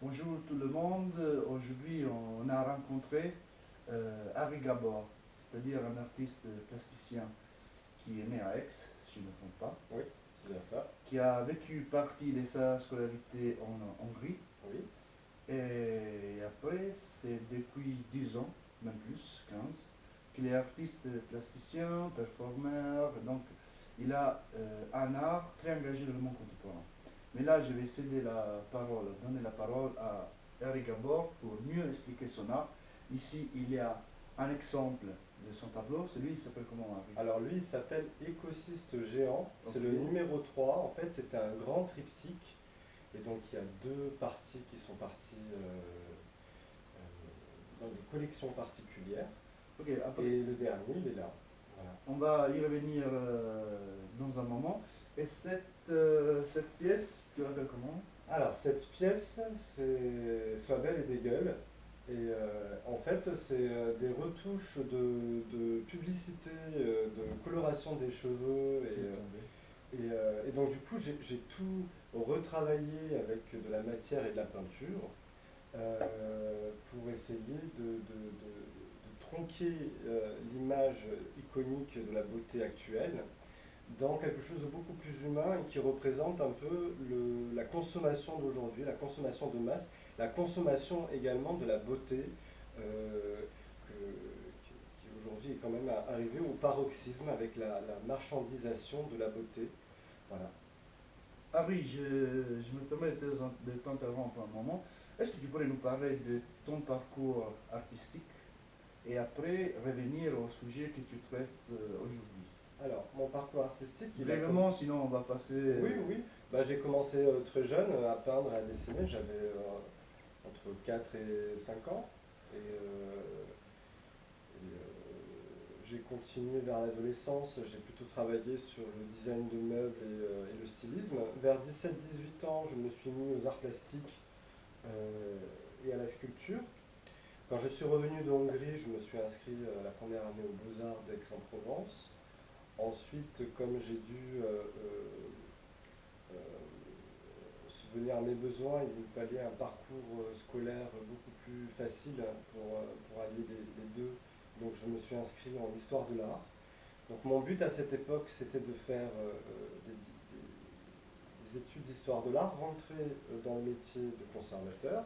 Bonjour tout le monde. Aujourd'hui, on a rencontré Harry Gabor, c'est-à-dire un artiste plasticien qui est né à Aix, si je ne me trompe pas, Oui, c'est bien ça. qui a vécu partie de sa scolarité en Hongrie. Oui. Et après, c'est depuis 10 ans, même plus, 15, qu'il est artiste plasticien, performeur. Donc, il a un art très engagé dans le monde contemporain. Mais là, je vais céder la parole, donner la parole à Eric Gabor pour mieux expliquer son art. Ici, il y a un exemple de son tableau. Celui, il s'appelle comment, Harry? Alors lui, il s'appelle Écocyste géant. C'est Ok. le numéro 3. En fait, c'était un grand triptyque. Et donc, il y a deux parties qui sont parties dans des collections particulières. Ok, après, Et le dernier, il est là. Voilà. on va y revenir dans un moment. Et cette pièce, tu l'appelles comment? Alors, cette pièce, c'est Swabel et Daigle. Et en fait, c'est des retouches de publicité, de coloration des cheveux Je vais tomber. et donc du coup, j'ai tout retravaillé avec de la matière et de la peinture pour essayer de tronquer l'image iconique de la beauté actuelle dans quelque chose de beaucoup plus humain et qui représente un peu la consommation d'aujourd'hui, la consommation de masse, la consommation également de la beauté qui aujourd'hui est quand même arrivée au paroxysme avec la marchandisation de la beauté. Voilà. Ah oui, je me permets de t'interrompre un moment. Est-ce que tu pourrais nous parler de ton parcours artistique et après revenir au sujet que tu traites aujourd'hui? Alors, mon parcours artistique, il a comme... Brièvement, sinon on va passer. Oui, oui. Bah, j'ai commencé très jeune à peindre et à dessiner. J'avais entre 4 et 5 ans. J'ai continué vers l'adolescence. J'ai plutôt travaillé sur le design de meubles et le stylisme. Vers 17-18 ans, je me suis mis aux arts plastiques et à la sculpture. Quand je suis revenu de Hongrie, je me suis inscrit la première année aux Beaux-Arts d'Aix-en-Provence. Ensuite, comme j'ai dû euh, subvenir à mes besoins, il me fallait un parcours scolaire beaucoup plus facile pour allier les deux. Donc je me suis inscrit en histoire de l'art. Donc mon but à cette époque, c'était de faire des études d'histoire de l'art, rentrer dans le métier de conservateur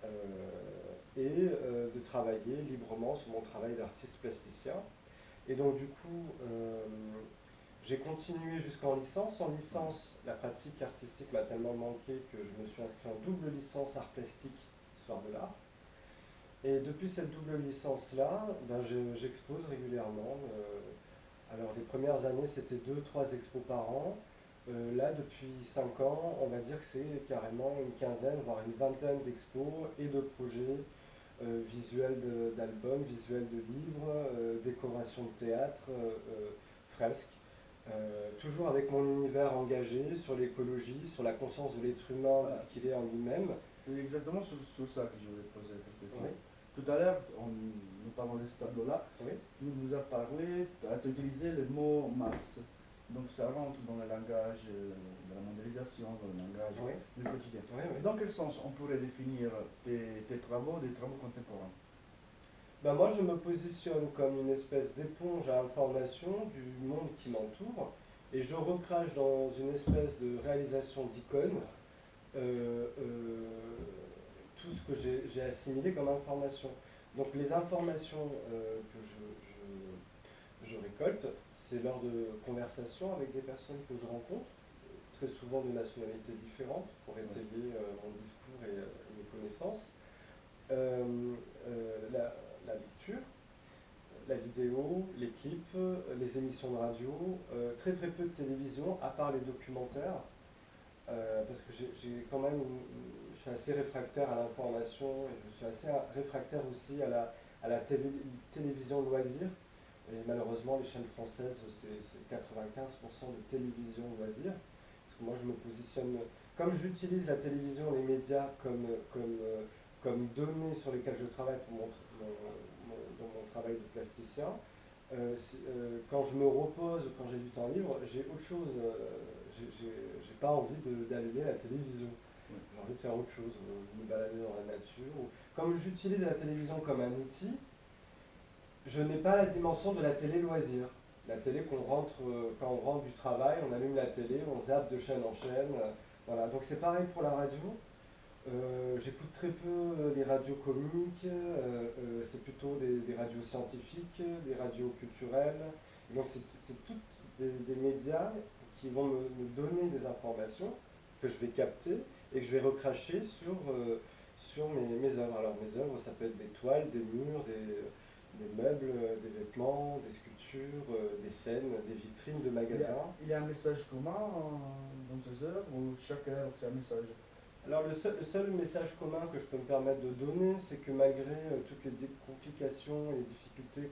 euh, et de travailler librement sur mon travail d'artiste plasticien. Et donc du coup, j'ai continué jusqu'en licence. En licence, la pratique artistique m'a tellement manqué que je me suis inscrit en double licence art plastique, histoire de l'art. Et depuis cette double licence-là, ben j'expose régulièrement. Alors les premières années, c'était deux, trois expos par an. Là, depuis 5 ans, on va dire que c'est carrément une quinzaine, voire une vingtaine d'expos et de projets visuels d'albums, visuels de livres, décoration de théâtre, fresques. Toujours avec mon univers engagé sur l'écologie, sur la conscience de l'être humain, de Voilà. ce qu'il est en lui-même. C'est exactement sur ça que je voulais te poser cette question. Oui, Tout à l'heure, nous parlons de ce tableau-là. oui, Tu nous as parlé, tu as utilisé le mot masse. Donc ça rentre dans le langage de la mondialisation, dans le langage oui, du quotidien. oui, oui. Dans quel sens on pourrait définir tes travaux, des travaux contemporains? Ben moi, je me positionne comme une espèce d'éponge à information du monde qui m'entoure et je recrache dans une espèce de réalisation d'icône tout ce que j'ai assimilé comme information. Donc les informations que je récolte, c'est lors de conversations avec des personnes que je rencontre, très souvent de nationalités différentes, pour étayer mon discours et mes connaissances. La lecture, la vidéo, les clips, les émissions de radio, très très peu de télévision, à part les documentaires, parce que j'ai quand même, je suis assez réfractaire à l'information et je suis assez réfractaire aussi à la télévision loisir. Et malheureusement, les chaînes françaises, c'est 95% de télévision loisir. Parce que moi, je me positionne, comme j'utilise la télévision, les médias comme données sur lesquelles je travaille pour dans mon travail de plasticien, quand je me repose, quand j'ai du temps libre, j'ai autre chose, j'ai pas envie d'allumer la télévision. Oui. J'ai envie de faire autre chose, me balader dans la nature. Comme j'utilise la télévision comme un outil, je n'ai pas la dimension de la télé loisir. La télé qu'on rentre, quand on rentre du travail, on allume la télé, on zappe de chaîne en chaîne. Voilà, donc c'est pareil pour la radio. J'écoute très peu les radios comiques, c'est plutôt des radios scientifiques, des radios culturelles. Et donc c'est tous des médias qui vont me donner des informations que je vais capter et que je vais recracher sur mes œuvres. Alors mes œuvres, ça peut être des toiles, des murs, des meubles, des vêtements, des sculptures, des scènes, des vitrines de magasins. Il y a un message commun dans ces œuvres ou chaque œuvre c'est un message? Alors le seul message commun que je peux me permettre de donner, c'est que malgré toutes les complications et les difficultés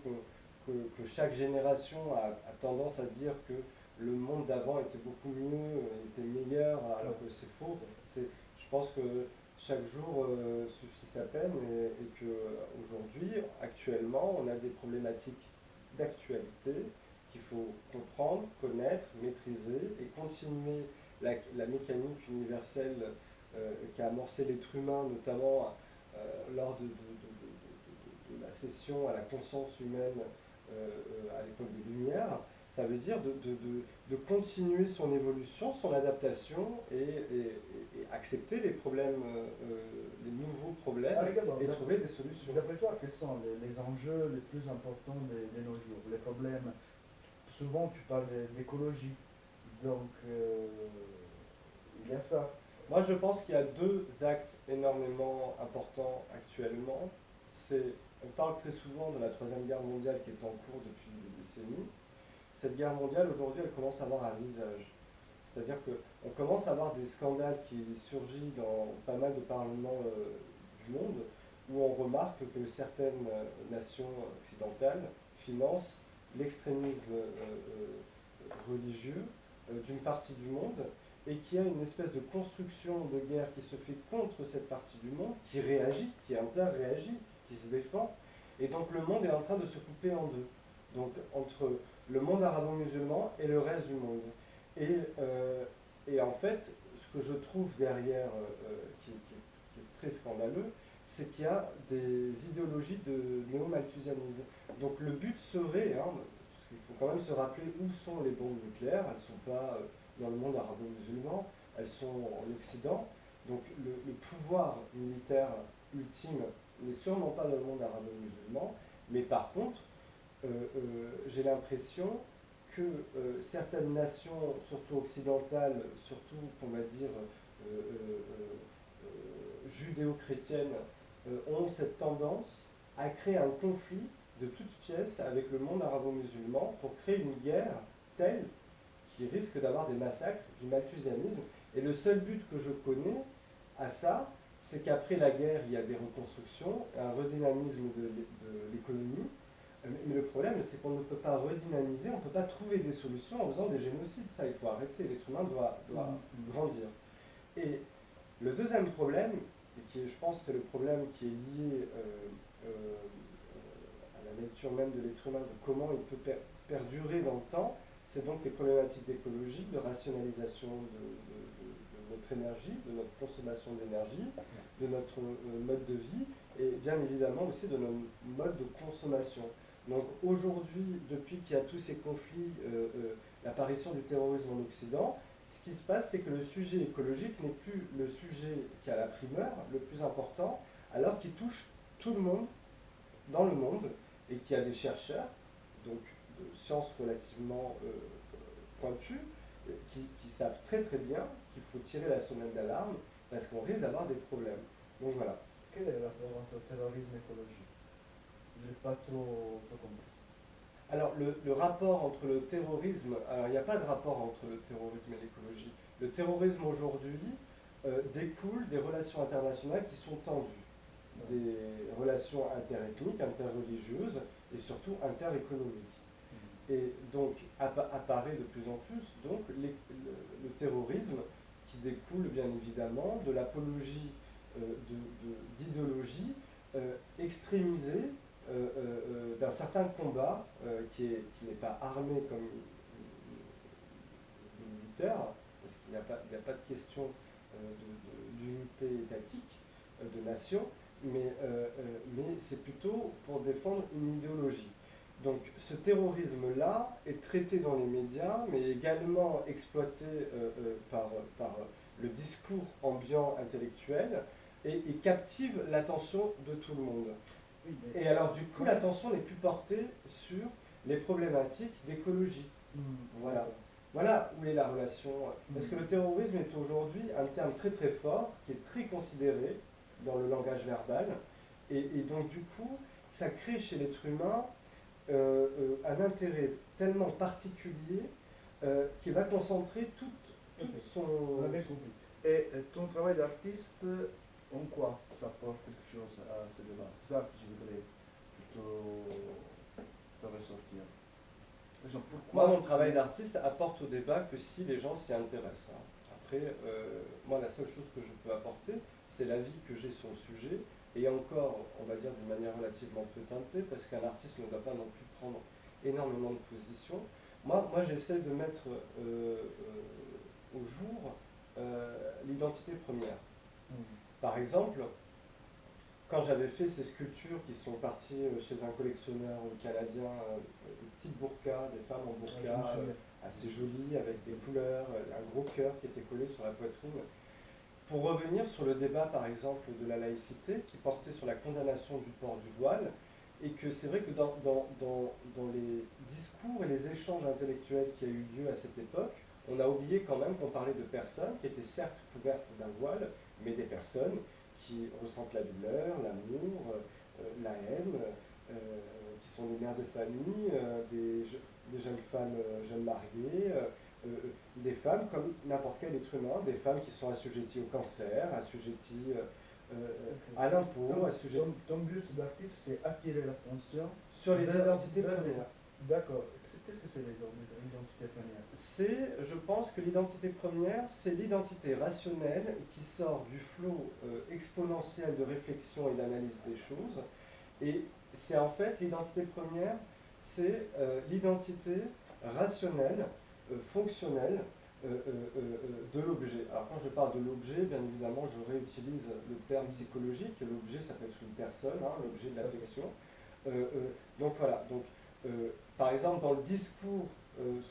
que chaque génération a tendance à dire que le monde d'avant était beaucoup mieux, était meilleur, alors que c'est faux. Je pense que chaque jour suffit sa peine et qu'aujourd'hui, actuellement, on a des problématiques d'actualité qu'il faut comprendre, connaître, maîtriser et continuer la mécanique universelle qui a amorcé l'être humain, notamment lors de la cession à la conscience humaine à l'époque des Lumières. Ça veut dire de continuer son évolution, son adaptation et accepter les problèmes, les nouveaux problèmes et trouver des solutions. D'après toi, quels sont les enjeux les plus importants de nos jours? Les problèmes, souvent tu parles d'écologie, donc il y a ça. Moi, je pense qu'il y a deux axes énormément importants actuellement. On parle très souvent de la Troisième Guerre mondiale qui est en cours depuis des décennies. Cette guerre mondiale, aujourd'hui, elle commence à avoir un visage. C'est-à-dire qu'on commence à avoir des scandales qui surgissent dans pas mal de parlements du monde, où on remarque que certaines nations occidentales financent l'extrémisme religieux d'une partie du monde et qu'il y a une espèce de construction de guerre qui se fait contre cette partie du monde, qui réagit, qui interréagit, qui se défend. Et donc le monde est en train de se couper en deux. Donc entre le monde arabo-musulman et le reste du monde. Et en fait, ce que je trouve derrière, qui est très scandaleux, c'est qu'il y a des idéologies de néo-malthusianisme. Donc le but serait, parce qu'il faut quand même se rappeler où sont les bombes nucléaires, elles ne sont pas dans le monde arabo-musulman, elles sont en Occident. Donc le pouvoir militaire ultime n'est sûrement pas dans le monde arabo-musulman, mais par contre, j'ai l'impression que certaines nations, surtout occidentales, surtout, on va dire, judéo-chrétiennes, ont cette tendance à créer un conflit de toutes pièces avec le monde arabo-musulman pour créer une guerre telle qui risque d'avoir des massacres, du malthusianisme. Et le seul but que je connais à ça, c'est qu'après la guerre, il y a des reconstructions, un redynamisme de l'économie. Mais le problème, c'est qu'on ne peut pas redynamiser, on ne peut pas trouver des solutions en faisant des génocides. Ça, il faut arrêter. L'être humain doit grandir. Et le deuxième problème, et qui est, je pense, c'est le problème qui est lié à la nature même de l'être humain, de comment il peut perdurer dans le temps, c'est donc les problématiques d'écologie, de rationalisation de notre énergie, de notre consommation d'énergie, de notre mode de vie, et bien évidemment aussi de notre mode de consommation. Donc aujourd'hui, depuis qu'il y a tous ces conflits, l'apparition du terrorisme en Occident, ce qui se passe, c'est que le sujet écologique n'est plus le sujet qui a la primeur, le plus important, alors qu'il touche tout le monde dans le monde et qu'il y a des chercheurs, donc de sciences relativement pointues, qui savent très très bien qu'il faut tirer la sonnette d'alarme parce qu'on risque d'avoir des problèmes. Donc voilà. Quel est le rapport entre terrorisme et écologie? Je n'ai pas trop compris. Alors, le rapport entre le terrorisme, alors il n'y a pas de rapport entre le terrorisme et l'écologie. Le terrorisme aujourd'hui découle des relations internationales qui sont tendues, des relations interethniques, interreligieuses et surtout interéconomiques. Et donc apparaît de plus en plus donc, le terrorisme qui découle bien évidemment de l'apologie d'idéologies extrémisées d'un certain combat qui n'est pas armé comme militaire, parce qu'il n'y a pas de question d'unité étatique, de nation, mais c'est plutôt pour défendre une idéologie. Donc ce terrorisme-là est traité dans les médias, mais également exploité par le discours ambiant intellectuel et captive l'attention de tout le monde. Oui, Et alors du coup, l'attention n'est plus portée sur les problématiques d'écologie. Voilà. Voilà où est la relation. Parce que le terrorisme est aujourd'hui un terme très très fort, qui est très considéré dans le langage verbal. Et donc du coup, ça crée chez l'être humain un intérêt tellement particulier qui va concentrer tout son... On a bien compris. Et ton travail d'artiste, en quoi ça apporte quelque chose à ce débat? C'est ça que je voudrais plutôt faire ressortir. Par exemple, Moi, pourquoi mon travail d'artiste apporte au débat que si les gens s'y intéressent. Hein. Après, moi, la seule chose que je peux apporter, c'est l'avis que j'ai sur le sujet, et encore, on va dire d'une manière relativement peu teintée, parce qu'un artiste ne doit pas non plus prendre énormément de position. Moi j'essaie de mettre au jour l'identité première. Par exemple, quand j'avais fait ces sculptures qui sont parties chez un collectionneur canadien, des petites burqas, des femmes en burqa, assez jolies, avec des couleurs, un gros cœur qui était collé sur la poitrine. Pour revenir sur le débat, par exemple, de la laïcité, qui portait sur la condamnation du port du voile, et que c'est vrai que dans les discours et les échanges intellectuels qui a eu lieu à cette époque, on a oublié quand même qu'on parlait de personnes qui étaient certes couvertes d'un voile, mais des personnes qui ressentent la douleur, l'amour, la haine, qui sont des mères de famille, des jeunes femmes jeunes mariées, des femmes comme n'importe quel être humain, des femmes qui sont assujetties au cancer, assujetties à l'impôt, assujetties... Ton but d'artiste, c'est attirer l'attention sur les identités premières. D'accord. Qu'est-ce que c'est les identités premières? Je pense que l'identité première, c'est l'identité rationnelle qui sort du flot exponentiel de réflexion et d'analyse des choses. Et c'est en fait, l'identité première, c'est l'identité rationnelle, fonctionnelle de l'objet. Alors quand je parle de l'objet, bien évidemment, je réutilise le terme psychologique. L'objet, ça peut être une personne, hein, l'objet de l'affection. Donc voilà. Donc, par exemple, dans le discours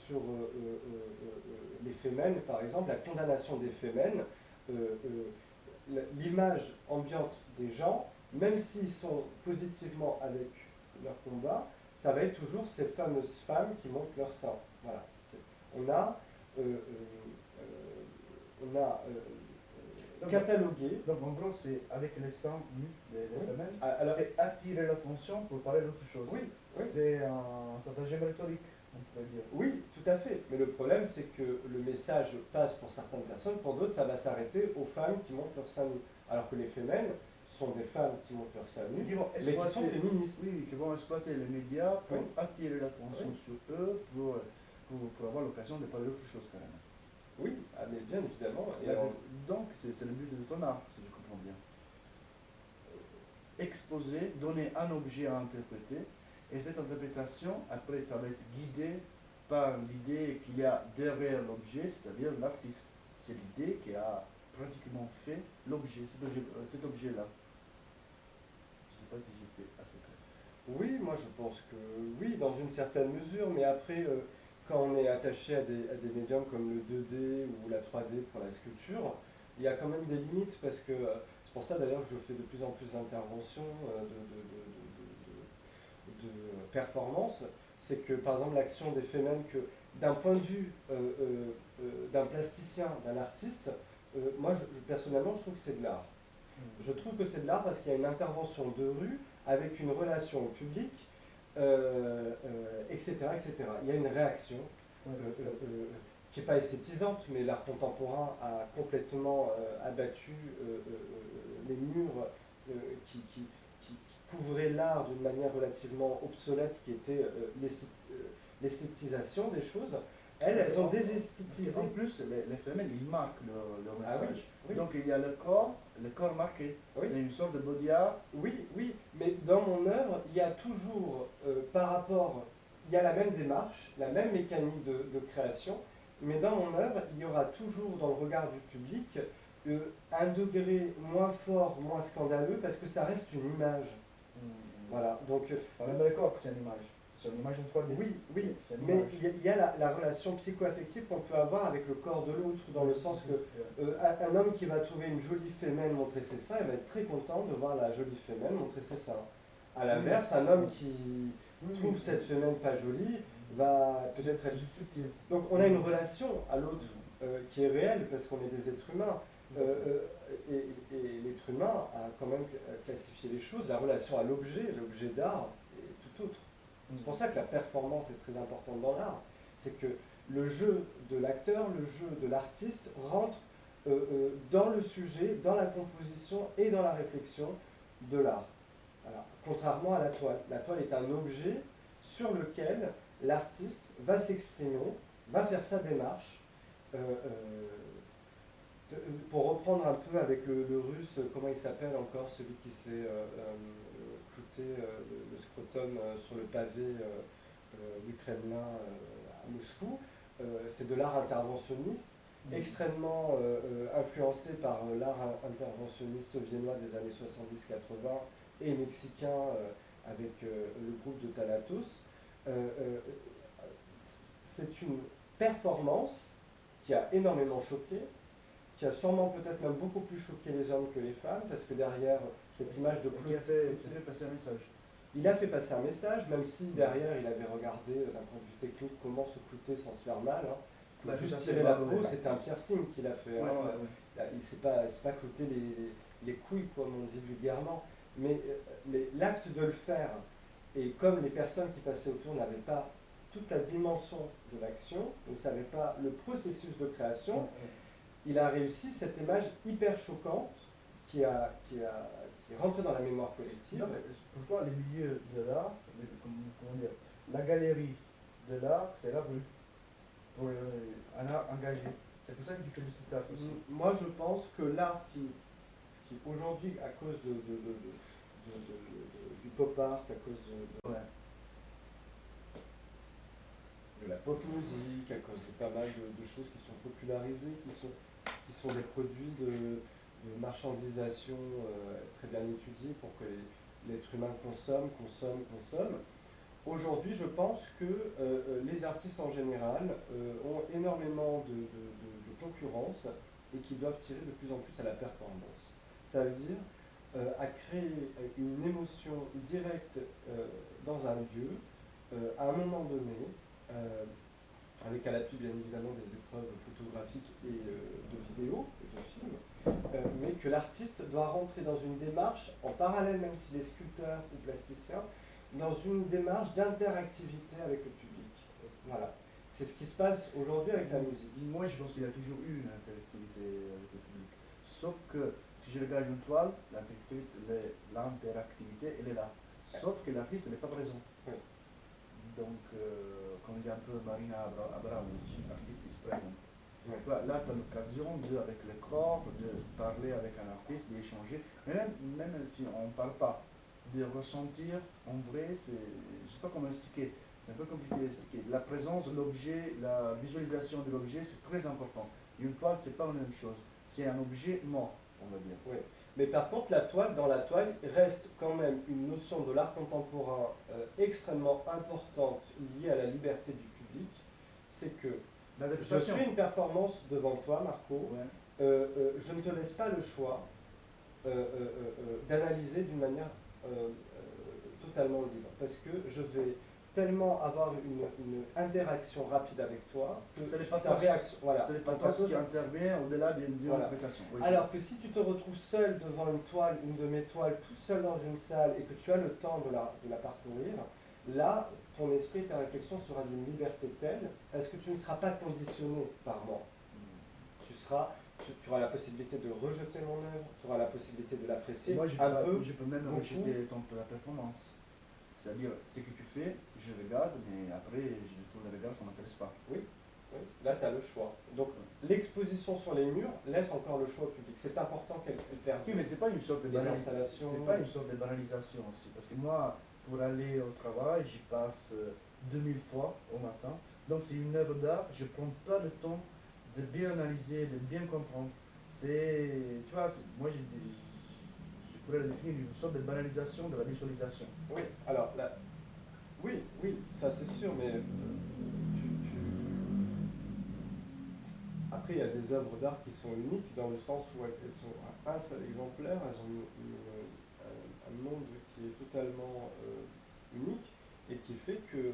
sur les fémènes, par exemple, la condamnation des fémènes, l'image ambiante des gens, même s'ils sont positivement avec leur combat, ça va être toujours ces fameuses femmes qui montrent leur sein. Voilà. On a catalogué. Donc en gros, c'est avec les seins nus des femelles, c'est attirer l'attention pour parler d'autre chose. Oui. C'est un stratagème rhétorique, on pourrait dire. Oui, tout à fait. Mais le problème, c'est que le message passe pour certaines personnes, pour d'autres, ça va s'arrêter aux femmes qui montrent leur sein nu. Alors que les femelles sont des femmes qui montrent leur sein nu, mais qui sont féministes. Oui, qui vont exploiter les médias pour attirer l'attention sur eux, pour avoir l'occasion de parler d'autre chose quand même. Oui, mais bien évidemment. Donc c'est le but de ton art, si je comprends bien. Exposer, donner un objet à interpréter, et cette interprétation, après, ça va être guidée par l'idée qu'il y a derrière l'objet, c'est-à-dire l'artiste. C'est l'idée qui a pratiquement fait l'objet, cet objet-là. Je ne sais pas si j'étais assez clair. Oui, moi je pense que oui, dans une certaine mesure, mais après, quand on est attaché à des médiums comme le 2D ou la 3D pour la sculpture, il y a quand même des limites, parce que c'est pour ça d'ailleurs que je fais de plus en plus d'interventions, de performance, c'est que par exemple l'action des femmes, que d'un point de vue d'un plasticien, d'un artiste, moi personnellement je trouve que c'est de l'art. Je trouve que c'est de l'art parce qu'il y a une intervention de rue avec une relation au public, etc., etc. Il y a une réaction qui n'est pas esthétisante, mais l'art contemporain a complètement abattu les murs qui couvraient l'art d'une manière relativement obsolète, qui était l'esthétisation des choses. Elles ont désesthétisé. En plus, les femmes, ils marquent leur message. Oui. Donc il y a le corps marqué. Oui. C'est une sorte de body art. Oui, mais dans mon œuvre, il y a toujours, il y a la même démarche, la même mécanique de création, mais dans mon œuvre, il y aura toujours dans le regard du public un degré moins fort, moins scandaleux, parce que ça reste une image. Voilà, donc Même le corps, c'est une image. C'est une image en 3D. oui, oui, C'est une mais image. il y a la relation psycho-affective qu'on peut avoir avec le corps de l'autre, dans le sens que un homme qui va trouver une jolie femelle montrer ses seins, il va être très content de voir la jolie femelle montrer ses seins. À l'inverse, un homme qui trouve cette femelle pas jolie va peut-être être... subtil. Donc on a une relation à l'autre qui est réelle, parce qu'on est des êtres humains. Et l'être humain a quand même classifié les choses, la relation à l'objet, l'objet d'art, et tout autre. C'est pour ça que la performance est très importante dans l'art. C'est que le jeu de l'acteur, le jeu de l'artiste rentre dans le sujet, dans la composition et dans la réflexion de l'art. Voilà. Contrairement à la toile. La toile est un objet sur lequel l'artiste va s'exprimer, va faire sa démarche. Pour reprendre un peu avec le russe, comment il s'appelle encore, celui qui s'est clouté le scrotum sur le pavé du Kremlin à Moscou, c'est de l'art interventionniste, extrêmement influencé par l'art interventionniste viennois des années 70-80 et mexicain avec le groupe de Thanatos. C'est une performance qui a énormément choqué, qui a sûrement peut-être même beaucoup plus choqué les hommes que les femmes, parce que derrière cette image de Claude... Il a fait passer un message. Il a fait passer un message, même si derrière il avait regardé d'un point de vue technique comment se clouter sans se faire mal. Hein. Pour juste tirer la peau, c'était un piercing qu'il a fait. Il ne s'est pas clouté les couilles, comme on dit vulgairement. Mais l'acte de le faire, et comme les personnes qui passaient autour n'avaient pas toute la dimension de l'action, ne savaient pas le processus de création, il a réussi cette image hyper choquante qui est rentrée dans la mémoire collective. Donc, pourquoi les milieux de l'art, comment dire, la galerie de l'art, c'est la rue, pour un art engagé. C'est pour ça que tu fais du street art aussi. Moi, je pense que l'art qui aujourd'hui, à cause du pop art, à cause de la pop musique, à cause de pas mal de choses qui sont popularisées, qui sont des produits de marchandisation très bien étudiés pour que l'être humain consomme. Aujourd'hui, je pense que les artistes en général ont énormément de concurrence et qui doivent tirer de plus en plus à la performance. Ça veut dire à créer une émotion directe dans un lieu, à un moment donné, avec à l'appui bien évidemment des épreuves photographiques et de vidéos, et de films, mais que l'artiste doit rentrer dans une démarche, en parallèle même s'il est sculpteur ou plasticien, dans une démarche d'interactivité avec le public. Voilà. C'est ce qui se passe aujourd'hui avec la musique. Moi, je pense qu'il y a toujours eu une interactivité avec le public. Sauf que si je regarde une toile, l'interactivité, elle est là. Sauf que l'artiste n'est pas présent. Oui. Donc, comme dit un peu Marina Abramovic, l'artiste est présent. Oui. Là, tu as l'occasion, avec le corps, de parler avec un artiste, d'échanger. Même si on ne parle pas, de ressentir en vrai, je ne sais pas comment expliquer. C'est un peu compliqué d'expliquer. La présence de l'objet, la visualisation de l'objet, c'est très important. Une toile, c'est pas la même chose. C'est un objet mort, on va dire. Oui. Mais par contre, dans la toile, reste quand même une notion de l'art contemporain extrêmement importante liée à la liberté du public. C'est que je fais une performance devant toi, Marco. Je ne te laisse pas le choix d'analyser d'une manière totalement libre. Parce que je vais tellement avoir une interaction rapide avec toi que c'est ta réaction, voilà, c'est le pathos qui intervient au-delà d'une interprétation. Oui. Alors que si tu te retrouves seul devant une toile, une de mes toiles, tout seul dans une salle et que tu as le temps de la parcourir, là, ton esprit et ta réflexion sera d'une liberté telle parce que tu ne seras pas conditionné par moi. Tu auras la possibilité de rejeter mon œuvre, tu auras la possibilité de l'apprécier je peux même rejeter la performance. C'est-à-dire, ce que tu fais, je regarde, mais après, je tourne le regard, ça ne m'intéresse pas. Oui, là, tu as le choix. Donc, l'exposition sur les murs laisse encore le choix au public. C'est important qu'elle perde. Oui, mais ce n'est pas une sorte de banalisation. C'est pas une sorte de banalisation aussi. Parce que moi, pour aller au travail, j'y passe 2000 fois au matin. Donc, c'est une œuvre d'art, je ne prends pas le temps de bien analyser, de bien comprendre. c'est, tu vois, moi je pourrais le définir une sorte de banalisation de la visualisation. Oui, alors là, oui, oui, ça c'est sûr, mais après il y a des œuvres d'art qui sont uniques dans le sens où elles sont à un seul exemplaire, elles ont un monde qui est totalement unique et qui fait que,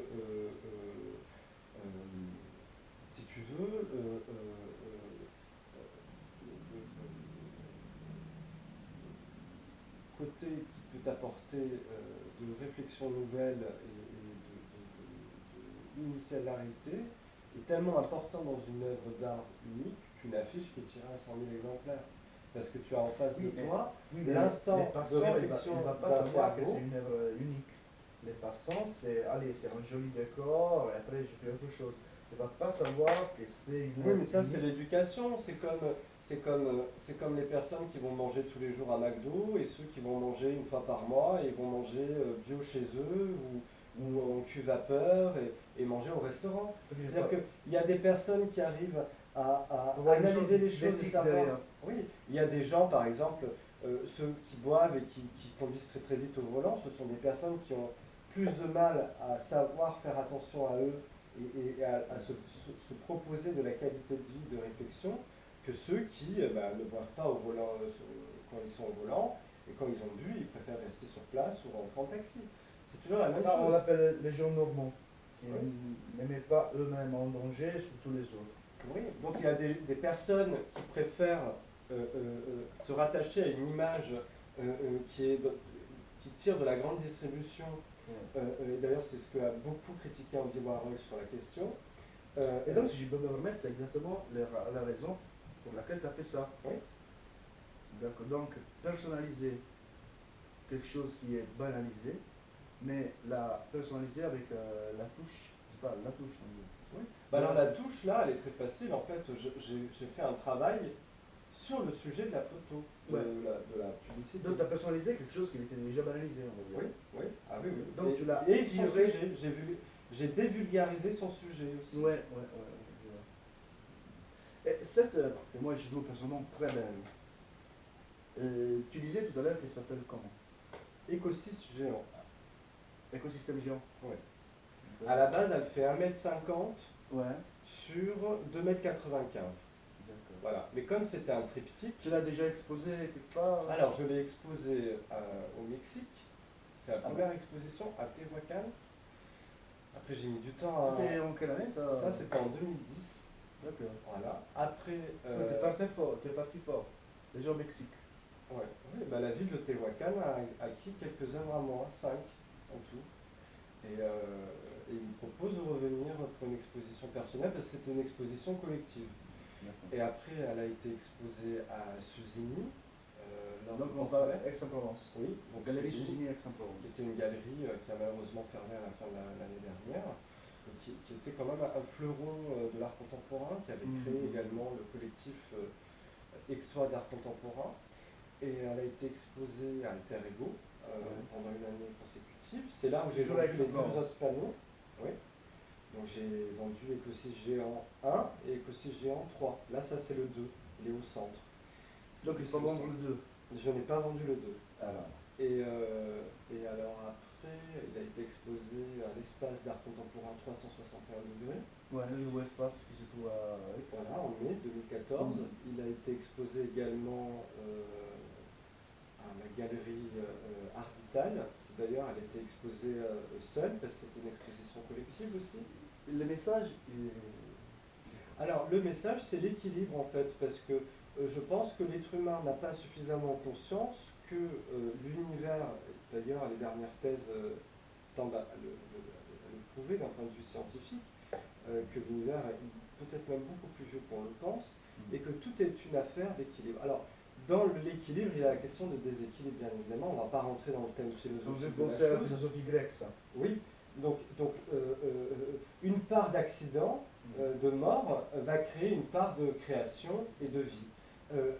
si tu veux, côté qui peut t'apporter de réflexion nouvelle et d'initialité est tellement important dans une œuvre d'art unique qu'une affiche qui est tirée à 100 000 exemplaires. Parce que tu as en face de toi l'instant de réflexion il va pas d'un savoir que cerveau. c'est une œuvre unique. Les passants, c'est, allez, c'est un joli décor, et après je fais autre chose. Il va pas savoir que c'est une Oui, œuvre mais ça c'est unique. l'éducation. C'est comme les personnes qui vont manger tous les jours à McDo et ceux qui vont manger une fois par mois et vont manger bio chez eux ou en cul vapeur et manger au restaurant. C'est-à-dire qu'il y a des personnes qui arrivent à Faut voir une analyser sorte les choses et d'éthique savoir. derrière. Oui, il y a des gens, par exemple, ceux qui boivent et qui conduisent très très vite au volant, ce sont des personnes qui ont plus de mal à savoir faire attention à eux et à se proposer de la qualité de vie, de réflexion, que ceux qui ne boivent pas au volant quand ils sont au volant, et quand ils ont bu, ils préfèrent rester sur place ou rentrer en taxi. C'est toujours la même Ça, on chose. l'appelle les gens normaux, qui Oui. ne mettent pas eux-mêmes en danger sur tous les autres. Oui, donc il y a des personnes qui préfèrent se rattacher à une image qui tire de la grande distribution. Et d'ailleurs, c'est ce que a beaucoup critiqué Andy Warhol sur la question. Et donc, si je peux me permettre, c'est exactement la raison pour laquelle tu as fait ça. Oui. D'accord. Donc, personnaliser quelque chose qui est banalisé, mais la personnaliser avec la touche, je sais pas, la touche. Oui. Alors la touche là, elle est très facile. En fait, j'ai fait un travail sur le sujet de la photo, de la publicité. Donc, tu as personnalisé quelque chose qui était déjà banalisé, on va dire. Oui, oui, ah oui, oui. Donc, tu l'as et son tiré. sujet, j'ai dévulgarisé son sujet aussi. Ouais. Et cette œuvre, que moi je trouve personnellement très belle, tu disais tout à l'heure qu'elle s'appelle comment? Écosystème géant. Écosystème géant. Oui. À la base, elle fait 1,50 m Ouais. sur 2,95 m. D'accord. Voilà. Mais comme c'était un triptyque. Tu l'as déjà exposé quelque part? Alors, je l'ai exposé au Mexique. C'est la première exposition à Tehuacan. Après, j'ai mis du temps à. C'était en quelle année ça? Ça, c'était en 2010. D'accord. Voilà. Après. T'es parti fort. Déjà au Mexique. Ouais. Oui, bah, la ville de Tehuacan a acquis quelques œuvres à moi, 5 en tout. Et il me propose de revenir pour une exposition personnelle parce que c'était une exposition collective. Et après, elle a été exposée à Suzini. Donc on parle Aix-en-Provence. Oui, donc Galerie Suzini Aix-en-Provence. C'était une galerie qui a malheureusement fermé à la fin de l'année dernière, et qui était quand même un fleuron de l'art contemporain, qui avait créé également le collectif Aixois d'art contemporain. Et elle a été exposée à Alter Ego pendant une année consécutive. C'est là où j'ai vendu les 2 autres panneaux. Oui. Donc j'ai vendu Écosystème géant 1 et Écosystème géant 3. Là, ça c'est le 2, il est au centre. Donc il faut vendre le 2. Je n'ai pas vendu le 2. Alors. Et alors après, il a été exposé à l'espace d'art contemporain 361 degrés. Ouais, le nouveau espace qui se trouve à Aix. Voilà, en mai 2014. Il a été exposé également à la galerie Ardital. D'ailleurs, elle a été exposée seule, parce que c'était une exposition collective aussi. Le message Alors, le message, c'est l'équilibre en fait, parce que je pense que l'être humain n'a pas suffisamment conscience que l'univers, d'ailleurs les dernières thèses tendent à le prouver d'un point de vue scientifique, que l'univers est peut-être même beaucoup plus vieux qu'on le pense, et que tout est une affaire d'équilibre. Alors, dans l'équilibre, il y a la question de déséquilibre, bien évidemment, on ne va pas rentrer dans le thème philosophique de la chose. C'est la philosophie grecque, ça. Oui, donc une part d'accident, de mort, va créer une part de création et de vie.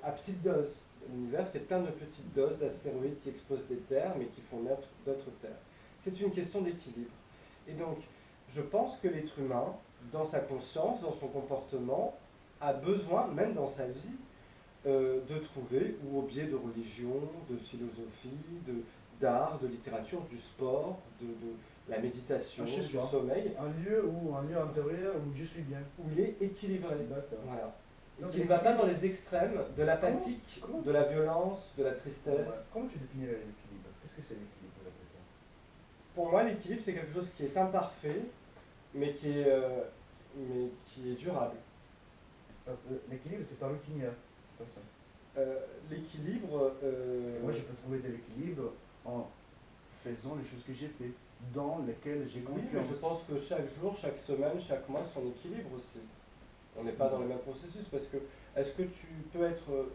À petite dose. L'univers, c'est plein de petites doses d'astéroïdes qui explosent des terres, mais qui font naître d'autres terres. C'est une question d'équilibre. Et donc, je pense que l'être humain, dans sa conscience, dans son comportement, a besoin, même dans sa vie, de trouver, ou au biais de religion, de philosophie, d'art, de littérature, du sport, de la méditation, Chez du soi. sommeil, Un lieu intérieur où je suis bien. où il est équilibré. D'accord. Voilà. Et Donc, qui ne va pas dans les extrêmes de l'apathique, comment de la violence, de la tristesse. comment tu définirais l'équilibre? Qu'est-ce que c'est l'équilibre d'après toi? Pour moi, l'équilibre, c'est quelque chose qui est imparfait, mais qui est durable. L'équilibre, c'est pas routinière. C'est pas ça. L'équilibre, Parce que moi, je peux trouver de l'équilibre en faisant les choses que j'ai fait, dans lesquelles j'ai oui, mais confiance. je pense que chaque jour, chaque semaine, chaque mois, son équilibre aussi. On n'est pas dans le même processus parce que est-ce que tu peux être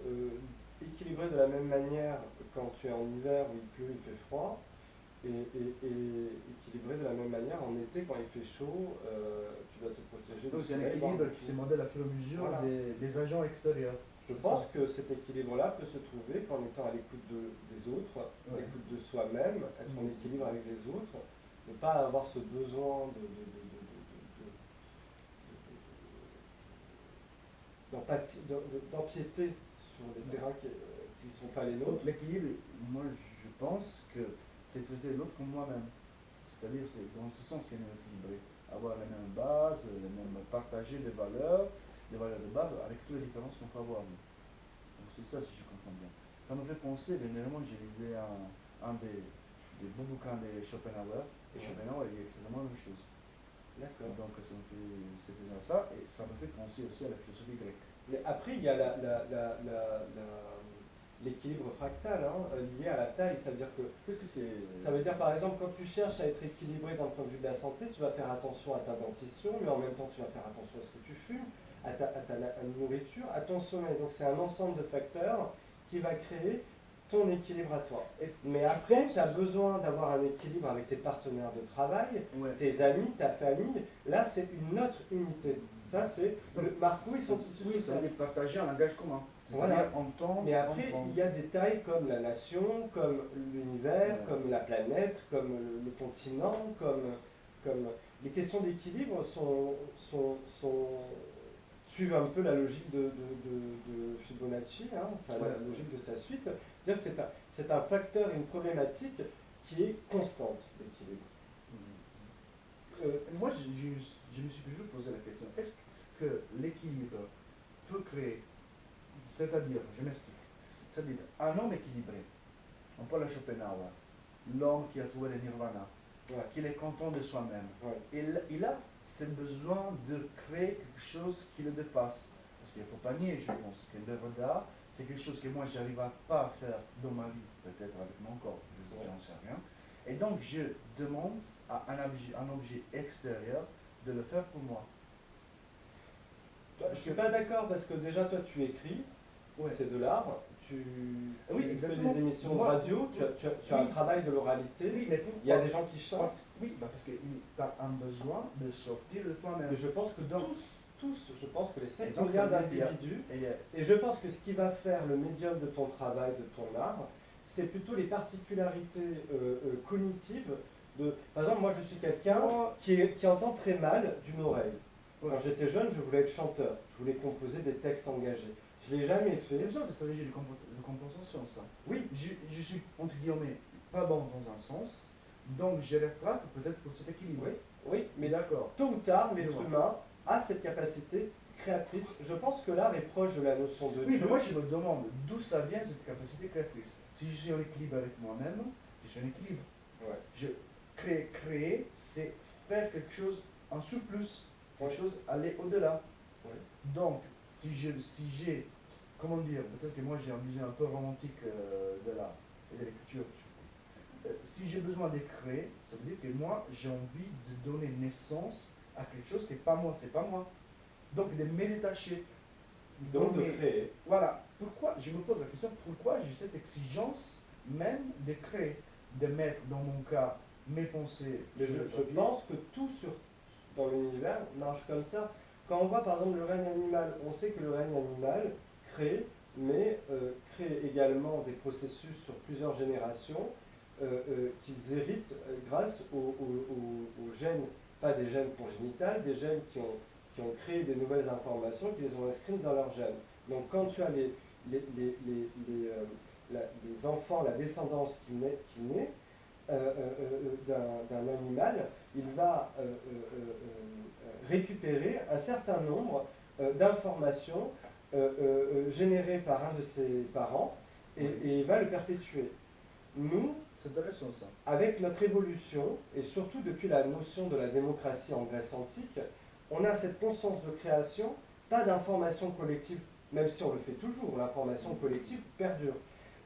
équilibré de la même manière quand tu es en hiver où il pleut, il fait froid, et équilibré de la même manière en été quand il fait chaud, tu dois te protéger Donc du c'est un soleil. équilibre qui se modèle à fur et à mesure Voilà. des agents extérieurs. Je pense que cet équilibre-là peut se trouver qu'en étant à l'écoute des autres, à Ouais. l'écoute de soi-même, être en équilibre avec les autres, ne pas avoir ce besoin d'empiéter sur des terrains qui ne sont pas les Donc nôtres. l'équilibre, moi je pense que c'est traiter l'autre comme moi-même. C'est-à-dire c'est dans ce sens qu'il est équilibré. Avoir les mêmes bases, les mêmes, partager les valeurs de base avec toutes les différences qu'on peut avoir. Donc c'est ça si je comprends bien. Ça me fait penser, dernièrement j'ai lisé un des beaux bouquins de Schopenhauer, et Ouais. Schopenhauer il dit exactement la même chose. D'accord. Donc ça me fait, c'est déjà ça, et ça me fait penser aussi à la philosophie grecque. Mais après, il y a l'équilibre fractal lié à la taille. Ça veut dire que Qu'est-ce que c'est? ça veut dire par exemple quand tu cherches à être équilibré d'un point de vue de la santé, tu vas faire attention à ta dentition, mais en même temps tu vas faire attention à ce que tu fumes, à ta nourriture, à ton sommeil. Donc c'est un ensemble de facteurs qui va créer ton équilibre à toi. Mais après, tu as besoin d'avoir un équilibre avec tes partenaires de travail, Ouais. tes amis, ta famille. Là, c'est une autre unité. Ça, c'est le Marco, ils sont issus Oui, de ça ça. veut dire partager un langage commun. Voilà. C'est-à-dire entendre, Mais après, comprendre. il y a des tailles comme la nation, comme l'univers, Ouais. comme la planète, comme le continent, comme... Les questions d'équilibre suivent un peu la logique de Fibonacci, ça a la logique de sa suite. C'est-à-dire que c'est un facteur et une problématique qui est constante, l'équilibre. Moi, je me suis toujours posé la question, est-ce que l'équilibre peut créer, c'est-à-dire, je m'explique, c'est-à-dire un homme équilibré, on parle de Schopenhauer, l'homme qui a trouvé le nirvana, Ouais. qu'il est content de soi-même, Ouais. il a ce besoin de créer quelque chose qui le dépasse. Parce qu'il ne faut pas nier, je pense, que l'œuvre d'art, c'est quelque chose que moi, je n'arrive pas à faire dans ma vie, peut-être avec mon corps, je n'en sais rien. Et donc, je demande à un objet extérieur de le faire pour moi. Je ne suis pas d'accord parce que déjà, toi, tu écris, Ouais. c'est de l'art, tu fais exactement. des émissions de Moi, radio, tu as un oui. travail de l'oralité, Oui, mais pourquoi? il y a des gens qui chantent. Parce que tu as un besoin de sortir de toi-même. Mais je pense que je pense que les 7 donc, milliards ça veut dire- d'individus, Et, et je pense que ce qui va faire le médium de ton travail, de ton art, c'est plutôt les particularités cognitives. Par exemple, moi je suis quelqu'un qui entend très mal d'une oreille. Quand j'étais jeune, je voulais être chanteur, je voulais composer des textes engagés. Je ne l'ai jamais c'est fait. une sorte de stratégie de compensation, ça. Oui, Je suis, entre guillemets, pas bon dans un sens, donc je rattrape peut-être pour cet équilibre. oui, Mais mais d'accord. tôt ou tard, l'être Je vois. humain a cette capacité créatrice. Je pense que l'art est proche de la notion de Oui, Dieu. mais moi je me demande d'où ça vient cette capacité créatrice. Si je suis en équilibre avec moi-même, je suis en équilibre. Ouais. Je créer, c'est faire quelque chose en surplus, quelque Ouais. chose aller au-delà. Ouais. Donc, si j'ai, comment dire, peut-être que moi j'ai un vision un peu romantique de l'art et de l'écriture surtout. Si j'ai besoin de créer, ça veut dire que moi j'ai envie de donner naissance à quelque chose qui n'est pas moi, c'est pas moi. Donc de me détacher. Donc de Donner- créer. Voilà. Pourquoi, je me pose la question, pourquoi j'ai cette exigence même de créer, de mettre dans mon cas mes pensées. Mais sur le je papier. pense que tout dans l'univers marche comme ça. Quand on voit par exemple le règne animal, on sait que le règne animal crée, mais crée également des processus sur plusieurs générations qu'ils héritent grâce aux gènes, pas des gènes congénitales, des gènes qui ont créé des nouvelles informations, qui les ont inscrites dans leurs gènes. Donc quand tu as les enfants, la descendance qui naît d'un animal, il va récupérer un certain nombre d'informations générées par un de ses parents et il va le perpétuer. Nous, C'est intéressant ça. avec notre évolution, et surtout depuis la notion de la démocratie en Grèce antique, on a cette conscience de création, pas d'information collective, même si on le fait toujours, l'information collective perdure.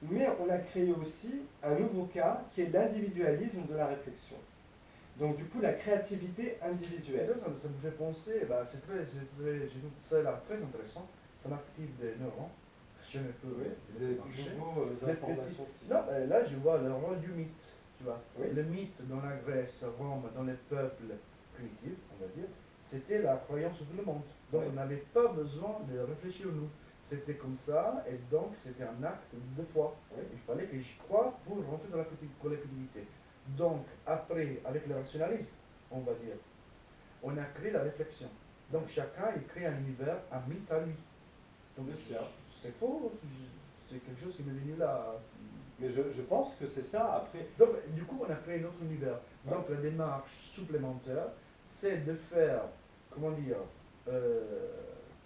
Mais on a créé aussi un nouveau cas qui est l'individualisme de la réflexion. Donc du coup, la créativité Et individuelle. ça me fait penser, bah, je trouve ça là très intéressant, ça m'active des neurones, je ne peux Oui, les des marcher. nouvelles informations qui... Non, là je vois le rôle du mythe, tu vois. Oui. Le mythe dans la Grèce, Rome, dans les peuples primitifs, on va dire, c'était la croyance de tout le monde. Donc Oui. on n'avait pas besoin de réfléchir nous. C'était comme ça, et donc c'était un acte de foi. Oui. Il fallait que j'y croie pour rentrer dans la collectivité. Donc après, avec le rationalisme, on va dire, on a créé la réflexion. Donc chacun il crée un univers, un mythe à lui. Donc c'est faux, c'est quelque chose qui m'est venu là. Mais je pense que c'est ça, après... Donc du coup on a créé notre univers. Ouais. Donc la démarche supplémentaire, c'est de faire, comment dire,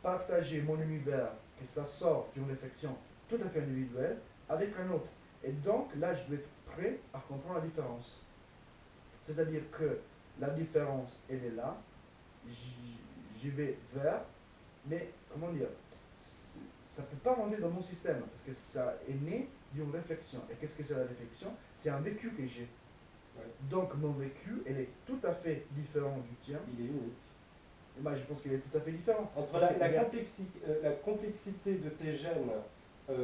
partager mon univers, que ça sort d'une réflexion tout à fait individuelle, avec un autre. Et donc là je dois être prêt à comprendre la différence. C'est-à-dire que la différence, elle est là, j'y vais vers, mais comment dire, ça ne peut pas rentrer dans mon système, parce que ça est né d'une réflexion. Et qu'est-ce que c'est la réflexion? C'est un vécu que j'ai. Ouais. Donc mon vécu, elle est tout à fait différent du tien. Il est unique. Et moi, je pense qu'il est tout à fait différent. Entre la complexité de tes gènes, Oui,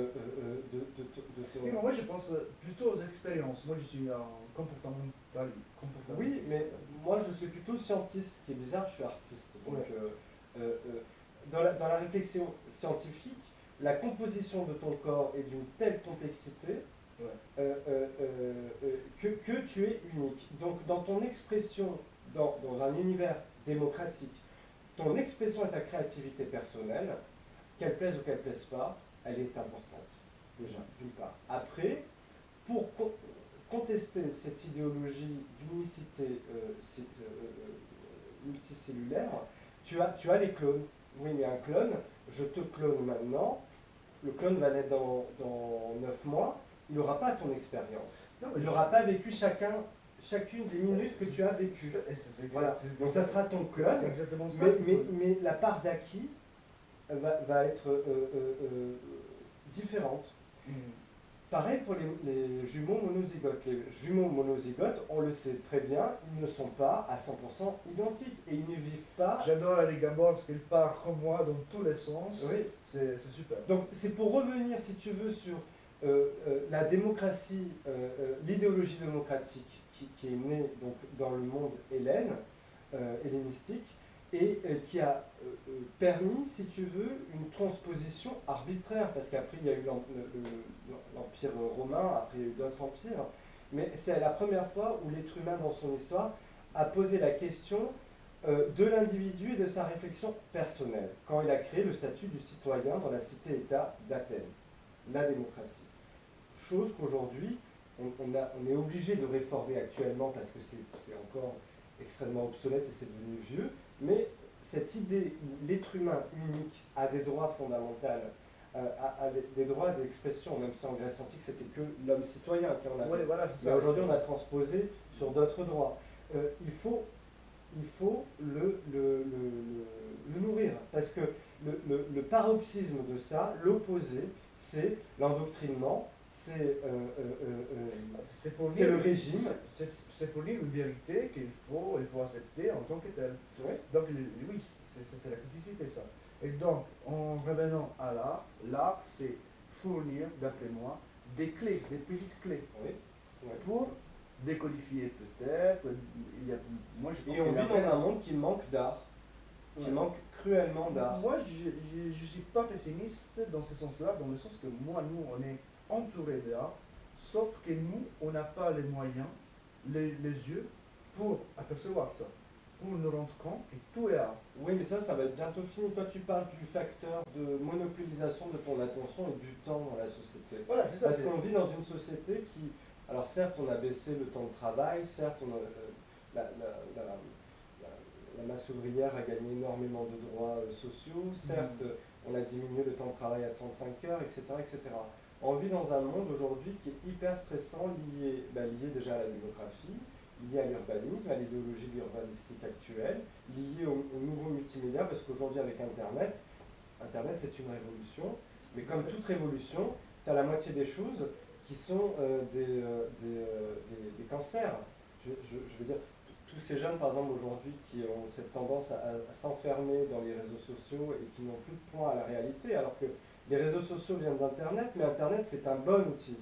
mais moi je pense plutôt aux expériences. Moi je suis un comportemental. Oui, mais moi je suis plutôt scientiste, ce qui est bizarre, je suis artiste. Donc, Ouais. dans la réflexion scientifique, la composition de ton corps est d'une telle complexité Ouais. que tu es unique. Donc dans ton expression, dans un univers démocratique, ton expression et ta créativité personnelle, qu'elle plaise ou qu'elle plaise pas, elle est importante, déjà, d'une part. Après, pour contester cette idéologie d'unicité multicellulaire, tu as les clones. Oui, mais un clone, je te clone maintenant, le clone va naître dans 9 mois, il n'aura pas ton expérience. Il n'aura pas vécu chacune des minutes que tu as vécues. Voilà. Donc ça sera ton clone, C'est exactement ça. mais la part d'acquis va être différente. Pareil pour les jumeaux monozygotes. Les jumeaux monozygotes, on le sait très bien, ils ne sont pas à 100% identiques et ils ne vivent pas. J'adore Ali Gabor parce qu'il part comme moi dans tous les sens. Oui. C'est super. Donc c'est pour revenir, si tu veux, sur la démocratie, l'idéologie démocratique qui est née donc, dans le monde hellénistique et qui a permis, si tu veux, une transposition arbitraire, parce qu'après il y a eu l'Empire romain, après il y a eu d'autres empires, mais c'est la première fois où l'être humain dans son histoire a posé la question de l'individu et de sa réflexion personnelle, quand il a créé le statut du citoyen dans la cité-État d'Athènes, la démocratie. Chose qu'aujourd'hui, on est obligé de réformer actuellement parce que c'est encore extrêmement obsolète et c'est devenu vieux, mais cette idée où l'être humain unique a des droits fondamentaux, a des droits d'expression, même si en Grèce antique c'était que l'homme citoyen qui en avait. Ouais, voilà, mais aujourd'hui on a transposé sur d'autres droits. Il faut le nourrir, parce que le paroxysme de ça, l'opposé, c'est l'endoctrinement, c'est le régime. C'est pour dire une vérité qu'il faut accepter en tant que telle. Oui. Donc oui, c'est la criticité ça. Et donc, en revenant à l'art c'est fournir, d'après moi, des clés, des petites clés. Oui. Oui. Pour décodifier peut-être. Moi, je pense et on vit dans un monde qui manque d'art, qui manque cruellement d'art. Moi, je ne suis pas pessimiste dans ce sens-là, dans le sens que moi, nous, on est entouré d'art, sauf que nous, on n'a pas les moyens, les yeux pour apercevoir ça. pour nous rendre compte que tout est art. Oui, mais ça va être bientôt fini. Toi, tu parles du facteur de monopolisation de ton attention et du temps dans la société. Voilà, c'est ça. Parce qu'on vit dans une société qui... Alors certes, on a baissé le temps de travail, certes, la masse ouvrière a gagné énormément de droits sociaux, certes, on a diminué le temps de travail à 35 heures, etc., etc. On vit dans un monde aujourd'hui qui est hyper stressant, lié déjà à la démographie, lié à l'urbanisme, à l'idéologie urbanistique actuelle, lié au nouveau multimédia, parce qu'aujourd'hui avec Internet c'est une révolution, mais comme toute révolution, tu as la moitié des choses qui sont des cancers. Je veux dire, tous ces jeunes, par exemple, aujourd'hui, qui ont cette tendance à s'enfermer dans les réseaux sociaux et qui n'ont plus de point à la réalité, alors que les réseaux sociaux viennent d'Internet, mais Internet, c'est un bon outil.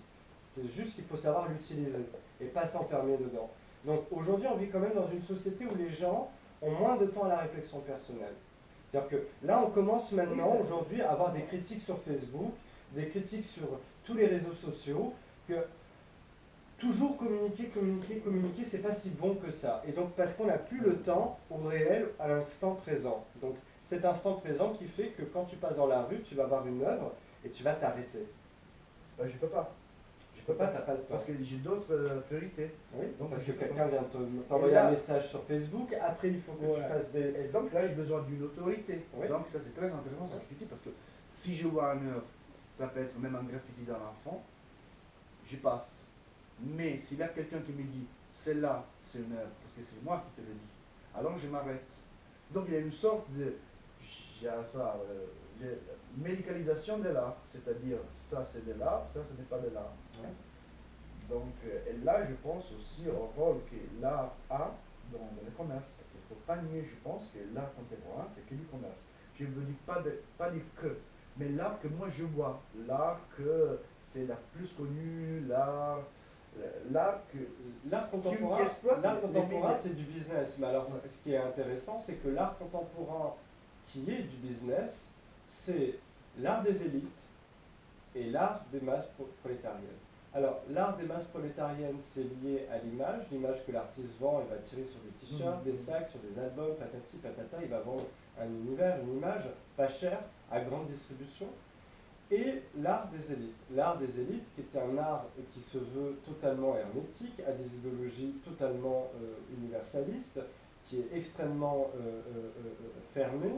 C'est juste qu'il faut savoir l'utiliser et pas s'enfermer dedans. Donc aujourd'hui, on vit quand même dans une société où les gens ont moins de temps à la réflexion personnelle. C'est-à-dire que là, on commence maintenant, aujourd'hui, à avoir des critiques sur Facebook, des critiques sur tous les réseaux sociaux, que toujours communiquer, c'est pas si bon que ça. Et donc, parce qu'on n'a plus le temps au réel, à l'instant présent. Donc, cet instant présent qui fait que quand tu passes dans la rue, tu vas voir une œuvre et tu vas t'arrêter. Je peux pas. Tu peux pas, t'as pas le temps. Parce que j'ai d'autres priorités. Oui, donc parce que quelqu'un vient t'envoyer un message sur Facebook, après il faut que tu fasses des... Et donc là, j'ai besoin d'une autorité. Oui. Donc ça, c'est très intéressant ce que tu dis, parce que si je vois une œuvre, ça peut être même un graffiti d'un enfant, j'y passe. Mais s'il y a quelqu'un qui me dit, celle-là, c'est une œuvre, parce que c'est moi qui te le dis, alors je m'arrête. Donc il y a une sorte de... médicalisation de l'art, c'est-à-dire ça c'est de l'art, ça ce n'est pas de l'art. Ouais. Donc et là je pense aussi au rôle que l'art a dans le commerce, parce qu'il ne faut pas nier, je pense, que l'art contemporain c'est que du commerce. Je ne veux dire pas dire que, mais l'art que moi je vois, l'art que c'est la plus connue, l'art que... L'art contemporain, c'est du business. Mais alors, ce qui est intéressant, c'est que l'art contemporain qui est du business, c'est l'art des élites et l'art des masses prolétariennes. Alors, l'art des masses prolétariennes, c'est lié à l'image que l'artiste vend, il va tirer sur des t-shirts, des sacs, sur des albums, patati patata, il va vendre un univers, une image, pas cher, à grande distribution. Et l'art des élites. L'art des élites, qui est un art qui se veut totalement hermétique, a des idéologies totalement universalistes, qui est extrêmement fermé,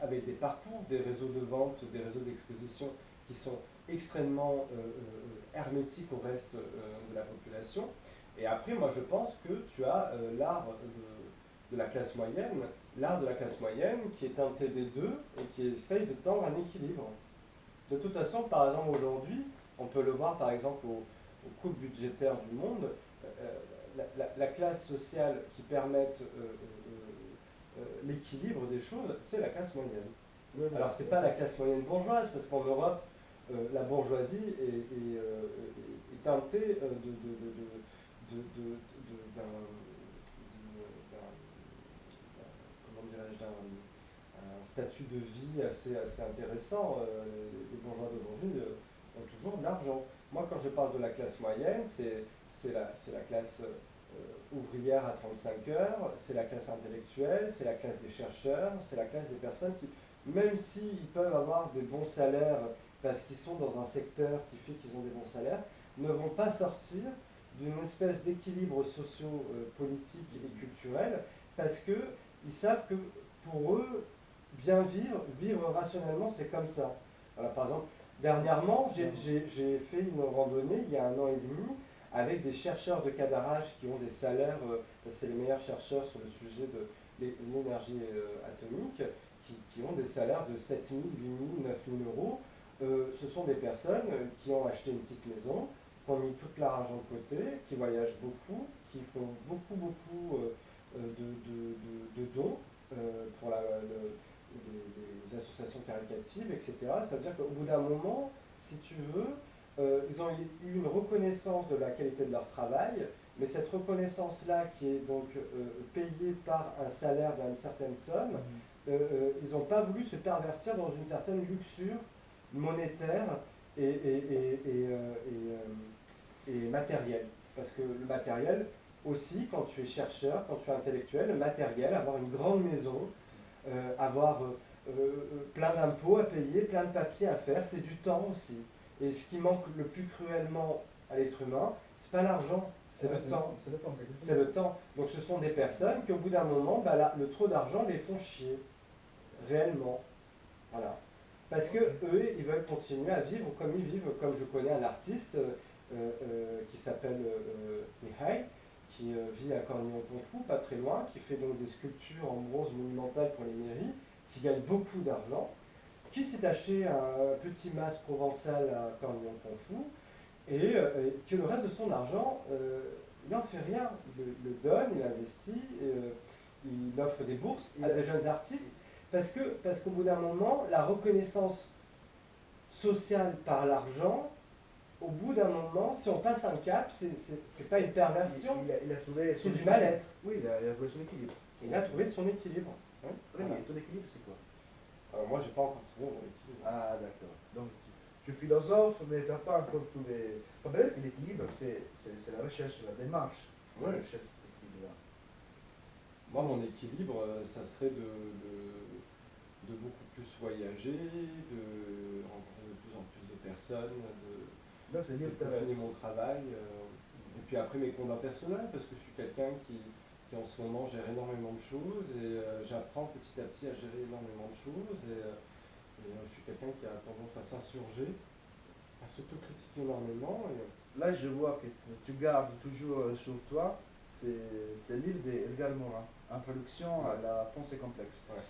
avec des parcours, des réseaux de vente, des réseaux d'exposition qui sont extrêmement hermétiques au reste de la population. Et après, moi je pense que tu as l'art de la classe moyenne, l'art de la classe moyenne qui est teinté des deux et qui essaye de tendre un équilibre. De toute façon, par exemple, aujourd'hui, on peut le voir par exemple aux coupes budgétaires du monde, la classe sociale qui permette l'équilibre des choses, c'est la classe moyenne. Oui, alors, c'est pas la classe moyenne bourgeoise, parce qu'en Europe, la bourgeoisie est teintée d'un statut de vie assez intéressant. Les bourgeois d'aujourd'hui ont toujours de l'argent. Moi, quand je parle de la classe moyenne, c'est la classe ouvrière à 35 heures, c'est la classe intellectuelle, c'est la classe des chercheurs, c'est la classe des personnes qui, même s'ils peuvent avoir des bons salaires parce qu'ils sont dans un secteur qui fait qu'ils ont des bons salaires, ne vont pas sortir d'une espèce d'équilibre socio-politique et culturel parce qu'ils savent que pour eux, bien vivre rationnellement, c'est comme ça. Voilà, par exemple, dernièrement, j'ai fait une randonnée il y a 1 an et demi avec des chercheurs de Cadarache qui ont des salaires, c'est les meilleurs chercheurs sur le sujet de l'énergie atomique, qui ont des salaires de 7 000, 8 000, 9 000 euros. Ce sont des personnes qui ont acheté une petite maison, qui ont mis tout leur argent de côté, qui voyagent beaucoup, qui font beaucoup de dons pour les associations caritatives, etc. Ça veut dire qu'au bout d'un moment, si tu veux, ils ont eu une reconnaissance de la qualité de leur travail, mais cette reconnaissance-là qui est donc payée par un salaire d'une certaine somme, ils n'ont pas voulu se pervertir dans une certaine luxure monétaire et matérielle. Parce que le matériel, aussi quand tu es chercheur, quand tu es intellectuel, matériel, avoir une grande maison, avoir plein d'impôts à payer, plein de papiers à faire, c'est du temps aussi. Et ce qui manque le plus cruellement à l'être humain, c'est pas l'argent, c'est le temps. C'est le temps, C'est le temps. Donc ce sont des personnes qui au bout d'un moment, bah, le trop d'argent les font chier, réellement. Voilà. Parce que eux, ils veulent continuer à vivre comme ils vivent. Comme je connais un artiste qui s'appelle Mihai, qui vit à Cornillon-Pont-Fou, pas très loin, qui fait donc des sculptures en bronze monumentales pour les mairies, qui gagne beaucoup d'argent, qui s'est acheté un petit mas provençal à Cornillon-Pont-Fou, et que le reste de son argent, il n'en fait rien. Il le donne, il investit, il offre des bourses à des jeunes artistes, parce qu'au bout d'un moment, la reconnaissance sociale par l'argent, au bout d'un moment, si on passe un cap, c'est pas une perversion, il a trouvé c'est du mal-être. Oui, il a trouvé son équilibre. Il a trouvé son équilibre. Hein, Rémi, voilà. ton équilibre, c'est quoi? Moi, j'ai pas encore trouvé mon équilibre. Ah, d'accord. Donc, tu es philosophe, mais tu n'as pas encore trouvé. Enfin, peut-être que l'équilibre, c'est la recherche, la démarche. Ouais. La recherche de cet équilibre-là. Moi, mon équilibre, ça serait de beaucoup plus voyager, de rencontrer de plus en plus de personnes, Donc, c'est de dire que peaufiner mon travail, et puis après mes combats personnels, parce que je suis quelqu'un qui en ce moment gère énormément de choses, et j'apprends petit à petit à gérer énormément de choses, et je suis quelqu'un qui a tendance à s'insurger, à s'autocritiquer énormément. là, je vois que tu gardes toujours sur toi c'est le livre d'Edgar Morin, Introduction à la pensée complexe. Ouais.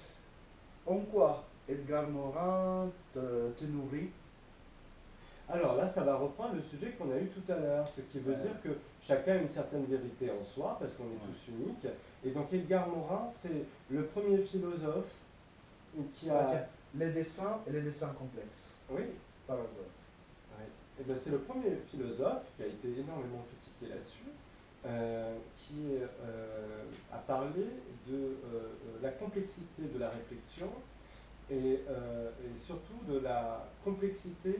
En quoi Edgar Morin te nourrit? Alors là, ça va reprendre le sujet qu'on a eu tout à l'heure, ce qui veut dire que chacun a une certaine vérité en soi, parce qu'on est tous uniques. Et donc Edgar Morin, c'est le premier philosophe qui a... Tiens, les dessins et les dessins complexes, Oui, par hasard. et ben, c'est le premier philosophe qui a été énormément critiqué là-dessus, qui a parlé de la complexité de la réflexion et surtout de la complexité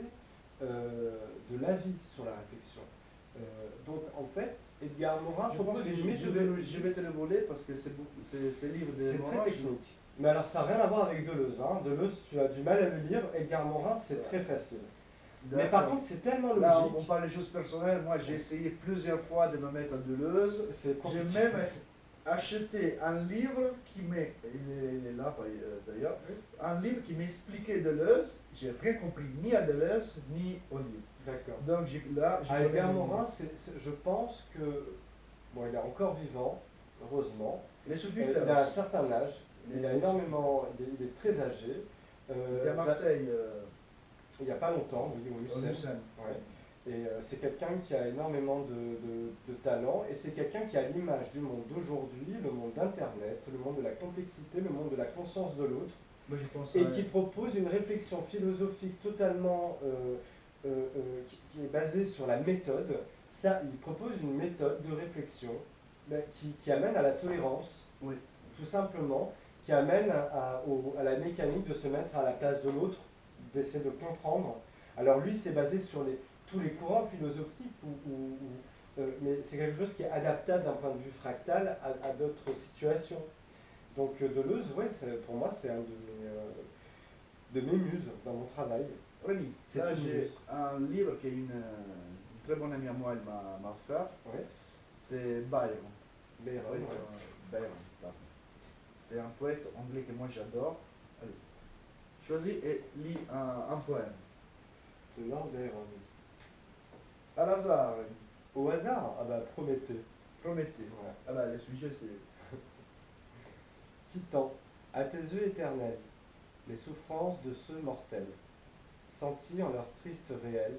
de l'avis sur la réflexion. Donc en fait, Edgar Morin propose une méthodologie. Je vais te le voler parce que c'est livre de C'est Morin. très technique. Mais alors ça n'a rien à voir avec Deleuze. Hein. Deleuze, tu as du mal à le lire. Edgar Morin, c'est très facile. Mais par contre, c'est tellement logique. Là, on parle des choses personnelles. Moi, j'ai essayé plusieurs fois de me mettre à Deleuze. J'ai même acheté un livre qui m'est, il est là d'ailleurs, un livre qui m'expliquait Deleuze. J'ai rien compris ni à Deleuze ni au livre. D'accord. Donc là, Edgar Morin, je pense que bon, il est encore vivant, heureusement. Il est sous Il a un certain âge. Il a énormément, il est très âgé. Il est à Marseille. Il n'y a pas longtemps, oui, au Lucerne. Ouais. Et c'est quelqu'un qui a énormément de talent, et c'est quelqu'un qui a l'image du monde d'aujourd'hui, le monde d'Internet, le monde de la complexité, le monde de la conscience de l'autre, et qui propose une réflexion philosophique totalement qui est basée sur la méthode. Ça, il propose une méthode de réflexion qui amène à la tolérance, oui. Tout simplement, qui amène à la mécanique de se mettre à la place de l'autre, d'essayer de comprendre. Alors lui, c'est basé sur tous les courants philosophiques, mais c'est quelque chose qui est adaptable d'un point de vue fractal à d'autres situations. Donc Deleuze, ouais, pour moi, c'est un de mes muses dans mon travail. Oui, là j'ai un livre qu'une très bonne amie à moi m'a offert. Ouais. C'est Byron. Byron, Byron, pardon. C'est un poète anglais que moi j'adore. Allez, choisis et lis un poème. De Lord Byron. À hasard. Au hasard? Ah bah Prométhée. Prométhée. Ouais. Ah bah le sujet c'est... Titan, à tes yeux éternels, les souffrances de ceux mortels, sentis en leur triste réel,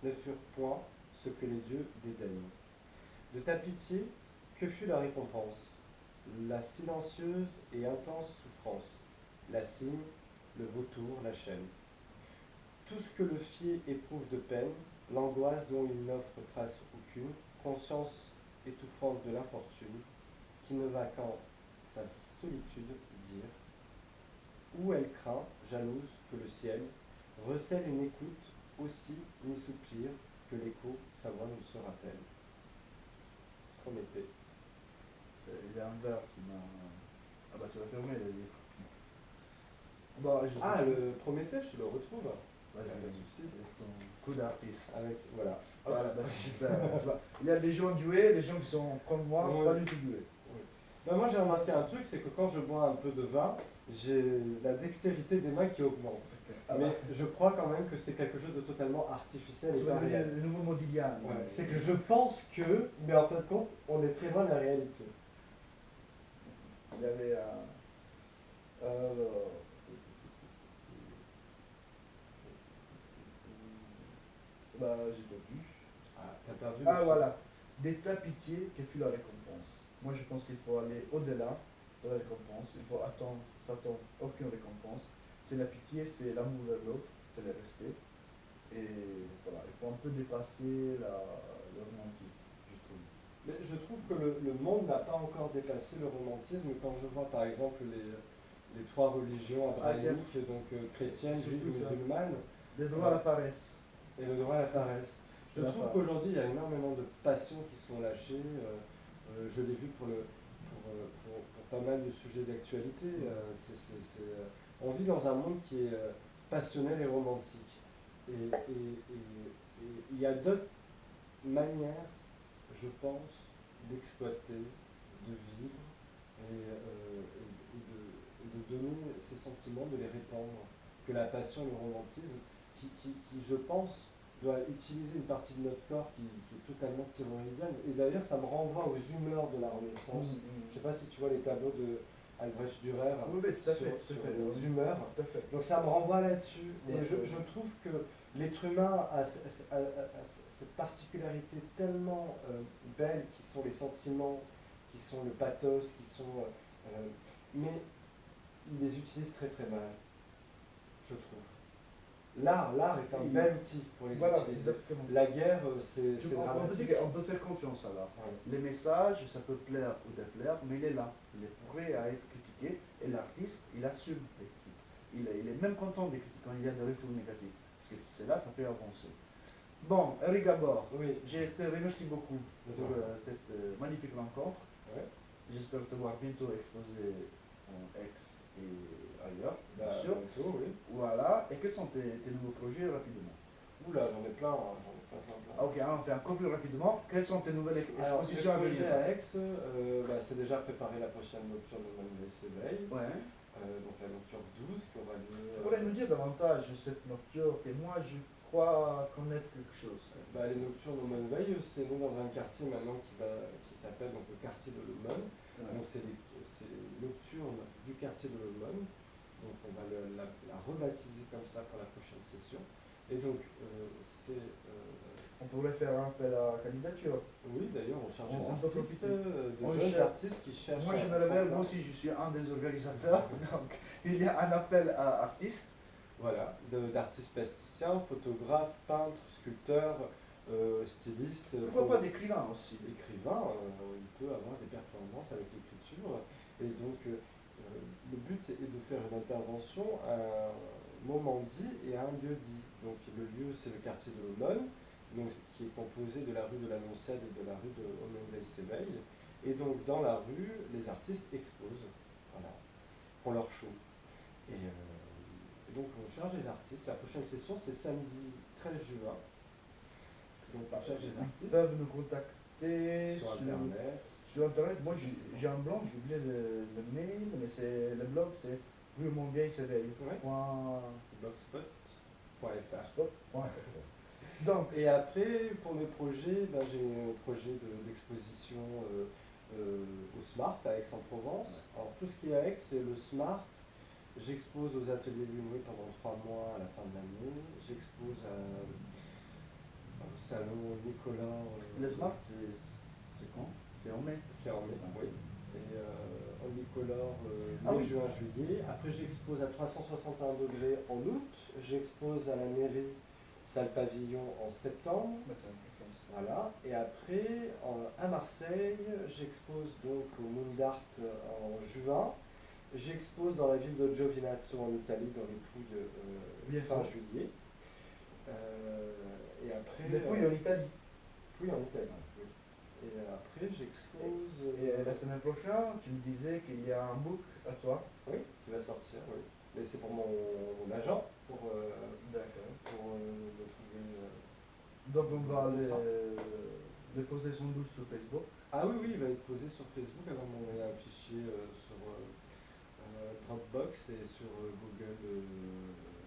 ne furent point ce que les dieux dédaignent. De ta pitié, que fut la récompense? La silencieuse et intense souffrance, la cygne, le vautour, la chaîne. Tout ce que le fier éprouve de peine, l'angoisse dont il n'offre trace aucune, conscience étouffante de l'infortune, qui ne va qu'en sa solitude dire, où elle craint, jalouse, que le ciel recèle une écoute aussi ni soupir que l'écho sa voix nous se rappelle. Prométhée. avait un verre qui m'a... Ah bah tu l'as fermé le livre. Bon, Ah, le Prométhée, je le retrouve. Vas-y, Pas de vas-y. souci. C'est ton coup d'artiste. Avec, voilà. Voilà, bah, c'est super. Tu vois, il y a des gens doués, des gens qui sont comme moi, Ouais. pas du tout doués. Oui. Ben, moi, j'ai remarqué un truc, c'est que quand je bois un peu de vin, j'ai la dextérité des mains qui augmente. Ah Mais bah, je crois quand même que c'est quelque chose de totalement artificiel et tu vas pas devenir réel. le nouveau Modigliani. Ouais, c'est que je pense que, mais en fin de compte, on est très loin de la réalité. Il y avait un... Alors, bah, j'ai perdu. Ah, t'as perdu Ah le voilà, d'état pitié, quelle fut la récompense? Moi je pense qu'il faut aller au-delà de la récompense, il faut attendre, s'attendre aucune récompense. C'est la pitié, c'est l'amour vers l'autre, c'est le respect. Et voilà, il faut un peu dépasser le romantisme, je trouve. Mais je trouve que le monde n'a pas encore dépassé le romantisme quand je vois par exemple les trois religions abrahamiques, donc chrétienne, Surtout juive, ça. musulmane, Le droit à la paresse. et le droit à la paresse. Je La trouve part. qu'aujourd'hui il y a énormément de passions qui sont lâchées. Je l'ai vu pour pas mal de sujets d'actualité. On vit dans un monde qui est passionnel et romantique. Et il y a d'autres manières, je pense, d'exploiter, de vivre et de donner ces sentiments, de les répandre, que la passion et le romantisme, qui, je pense, doit utiliser une partie de notre corps qui est totalement thyroïdienne. Et d'ailleurs, ça me renvoie aux humeurs de la Renaissance. Je ne sais pas si tu vois les tableaux de Albrecht Dürer Oui, oui, tout à fait, sur tout à fait. les humeurs. Tout à fait. Donc ça me renvoie là-dessus. Et Ouais, ouais. je trouve que l'être humain a cette particularité tellement belle qui sont les sentiments, qui sont le pathos, mais il les utilise très très mal, je trouve. L'art est un bel outil pour les Voilà, utiliser. exactement. La guerre, c'est On peut dramatique. dire qu'on peut faire confiance à l'art. Ouais. Les messages, ça peut plaire ou déplaire, mais il est là. Il est prêt à être critiqué et l'artiste, il assume les critiques. Il est même content des critiques quand il y a des retours négatifs. Parce que c'est là, ça fait avancer. Bon, Eric Gabor, Oui. je te remercie beaucoup pour cette magnifique rencontre. Ouais. J'espère te voir bientôt exposé en Aix et ailleurs, bien Bah, sûr. bientôt, oui. Voilà. Et quels sont tes nouveaux projets rapidement? Oula, j'en ai plein, hein, j'en ai plein. Ah, ok, on fait encore plus rapidement. Quelles sont tes nouvelles Alors, expositions à le projet venir? à Aix, c'est déjà préparer la prochaine nocturne de Manuel Séveille, Ouais. donc la nocturne 12 qui aura lieu. Tu pourrais nous dire davantage de cette nocturne et moi je crois connaître quelque chose. Les nocturnes au Monveil, c'est nous dans un quartier maintenant qui s'appelle donc, le quartier de l'Aumône. Ouais. Donc c'est les nocturnes du quartier de l'Aumône. Donc on va la rebaptiser comme ça pour la prochaine session. Et donc On pourrait faire un appel à candidature. oui, d'ailleurs on cherche des On peut artistes, profiter. de On jeunes cherche- artistes qui cherchent. Moi je me à révèle, prendre moi part. aussi je suis un des organisateurs. Donc il y a un appel à artistes. Voilà, d'artistes plasticiens, photographes, peintres, sculpteurs, stylistes. Pourquoi pas d'écrivains aussi? Écrivain, il peut avoir des performances avec l'écriture. Et donc, le but est de faire une intervention à un moment dit et à un lieu dit. Donc, le lieu, c'est le quartier de l'Aumône, donc, qui est composé de la rue de l'Annonciade et de la rue de Omenveil-Séveille. Et donc, dans la rue, les artistes exposent, voilà, font leur show. Et donc, on cherche des artistes. La prochaine session, c'est samedi 13 juin. Donc, on cherche des Ils artistes peuvent nous contacter sur Internet. sur Internet. Moi j'ai un blog, j'ai oublié le mail, mais c'est le blog c'est rue Montvieille Séveille. Ouais. Point Blogspot.fr. spot.fr. Donc, Et après, pour mes projets, j'ai un projet d'exposition au Smart à Aix-en-Provence. Alors, tout ce qui est à Aix, c'est le Smart. J'expose aux ateliers Lunoé pendant 3 mois à la fin de l'année. J'expose au salon Nicolas. le Smart, c'est quand? C'est en mai? C'est en mai, oui. Et en Nicolas, Ah mai, oui. juin, juillet. Après, j'expose à 361 degrés en août. J'expose à la mairie salle pavillon en septembre. Bah, c'est important. Voilà. Et après, à Marseille, j'expose donc au Moon d'Art en juin. J'expose dans la ville de Giovinazzo en Italie, dans les Pouilles, fin juillet. Et après. Les Pouilles en Italie. Pouilles en Italie, oui. Et après. après, j'expose. Et la semaine prochaine, tu me disais qu'il y a un book à toi. Oui, qui va sortir, oui. Mais c'est pour mon agent, D'accord. pour me trouver. Donc on va contrat. le poser sans doute sur Facebook. Ah oui, oui, il va être posé sur Facebook. Alors, on a un fichier sur Dropbox et sur Google.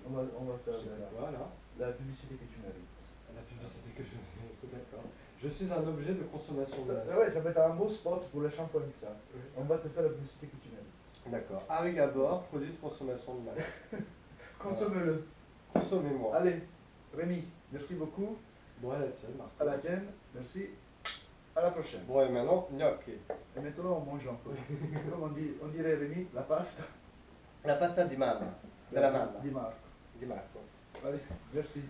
On va Je faire sais pas quoi, là. la publicité que tu mérites. La publicité que je fais, d'accord. Je suis un objet de consommation de masse. Ouais, ça va être un beau spot pour le shampoing, ça. Oui. On va te faire la publicité que tu mérites. D'accord. Harry Gabor, produit de consommation de masse. Consomme-le. Consommez-moi. Allez, Rémi, merci beaucoup. Bon, à la tienne, Marc. À la tienne, merci. À la prochaine. Bon, et maintenant, gnocchi. Et maintenant, on mange encore. Comme on dirait Rémi, la pasta. La pasta di mamma. Della mamma. Di Marco. Di Marco. Allez, merci.